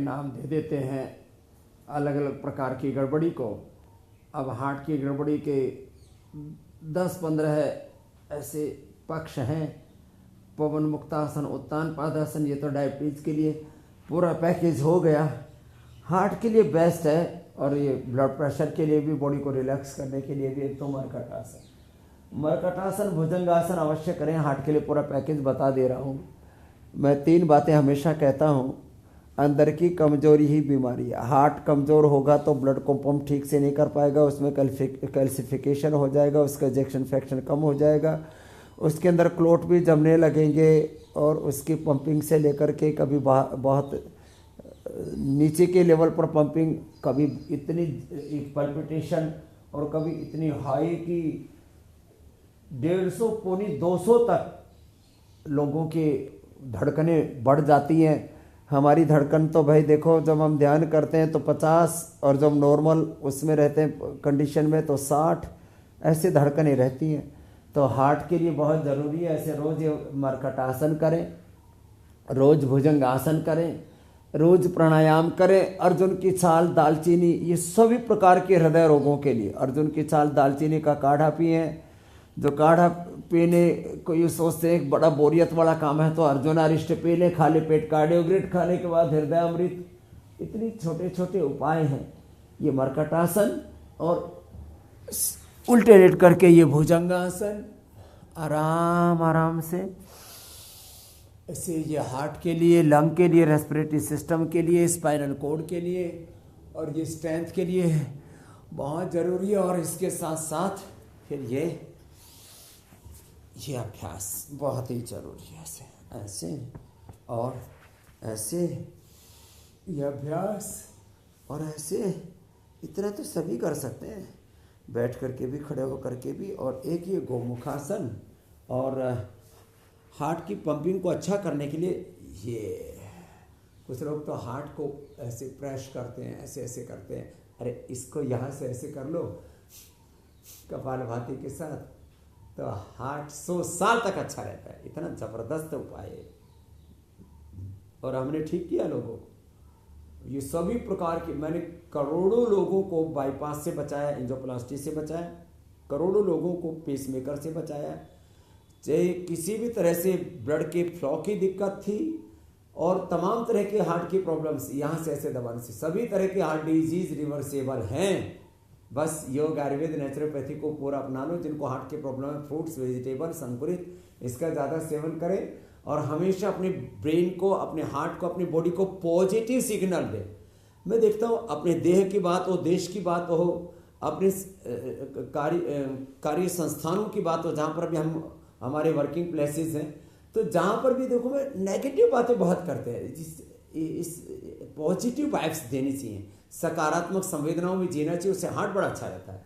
नाम दे देते हैं अलग अलग प्रकार की गड़बड़ी को। अब हार्ट की गड़बड़ी के 10-15 ऐसे पक्ष हैं। पवन मुक्तासन, उत्तान पादासन, ये तो डायबिटीज़ के लिए पूरा पैकेज हो गया। हार्ट के लिए बेस्ट है, और ये ब्लड प्रेशर के लिए भी, बॉडी को रिलैक्स करने के लिए भी एक तो मरकटासन, भुजंगासन अवश्य करें। हार्ट के लिए पूरा पैकेज बता दे रहा हूँ। मैं 3 बातें हमेशा कहता हूँ। अंदर की कमजोरी ही बीमारी है। हार्ट कमज़ोर होगा तो ब्लड को पंप ठीक से नहीं कर पाएगा, उसमें कैल्सिफिकेशन हो जाएगा, उसका इजेक्शन फ्रैक्शन कम हो जाएगा, उसके अंदर क्लोट भी जमने लगेंगे, और उसकी पंपिंग से लेकर के कभी बहुत नीचे के लेवल पर पंपिंग, कभी इतनी पल्पिटेशन, और कभी इतनी हाई की 150 पौनी 200 तक लोगों की धड़कनें बढ़ जाती हैं। हमारी धड़कन तो भाई देखो, जब हम ध्यान करते हैं तो 50, और जब नॉर्मल उसमें रहते हैं कंडीशन में तो 60 ऐसे धड़कनें रहती हैं। तो हार्ट के लिए बहुत ज़रूरी है। ऐसे रोज़ ये मरकटासन करें, रोज़ भुजंगासन करें, रोज़ प्राणायाम करें। अर्जुन की छाल, दालचीनी, ये सभी प्रकार के हृदय रोगों के लिए अर्जुन की छाल, दालचीनी का काढ़ा पिएं। जो काढ़ा पीने को ये सोचते हैं एक बड़ा बोरियत वाला काम है, तो अर्जुन अरिष्ट पी ले, खाली पेट कार्डियोग्रेट खाने के बाद हृदय अमृत। इतनी छोटे छोटे उपाय हैं। ये मरकटासन और उल्टे लेट करके ये भुजंगासन, आराम आराम से ऐसे, ये हार्ट के लिए, लंग के लिए, रेस्पिरेटरी सिस्टम के लिए, स्पाइनल कॉर्ड के लिए, और ये स्ट्रेंथ के लिए बहुत ज़रूरी है। और इसके साथ साथ फिर ये अभ्यास बहुत ही ज़रूरी है। ऐसे और ऐसे, ये अभ्यास और ऐसे, इतना तो सभी कर सकते हैं, बैठ करके भी, खड़े होकर के भी। और एक ये गोमुखासन, और हार्ट की पंपिंग को अच्छा करने के लिए ये, कुछ लोग तो हार्ट को ऐसे प्रेस करते हैं, ऐसे ऐसे करते हैं। अरे इसको यहाँ से ऐसे कर लो कपालभाति के साथ, तो हार्ट 100 साल तक अच्छा रहता है। इतना ज़बरदस्त उपाय है, और हमने ठीक किया लोगों को। ये सभी प्रकार के, मैंने करोड़ों लोगों को बाईपास से बचाया, एंजियोप्लास्टी से बचाया, करोड़ों लोगों को पेसमेकर से बचाया। चाहे किसी भी तरह से ब्लड के फ्लो की दिक्कत थी, और तमाम तरह के हार्ट की प्रॉब्लम्स, यहाँ से ऐसे दबाने से सभी तरह के हार्ट डिजीज रिवर्सेबल हैं। बस योग, आयुर्वेद, नेचुरोपैथी को पूरा अपना लो। जिनको हार्ट की प्रॉब्लम है, फ्रूट्स, वेजिटेबल्स, अंकुरित, इसका ज़्यादा सेवन करें। और हमेशा अपने ब्रेन को, अपने हार्ट को, अपनी बॉडी को पॉजिटिव सिग्नल दें। मैं देखता हूँ, अपने देह की बात हो, देश की बात हो, अपने कार्य संस्थानों की बात हो, जहाँ पर भी हमारे वर्किंग प्लेसेस हैं, तो जहाँ पर भी देखो, मैं नेगेटिव बातें बहुत करते हैं। इस पॉजिटिव वाइब्स देनी चाहिए, सकारात्मक संवेदनाओं में जीना चाहिए, उससे हार्ट बड़ा अच्छा रहता है।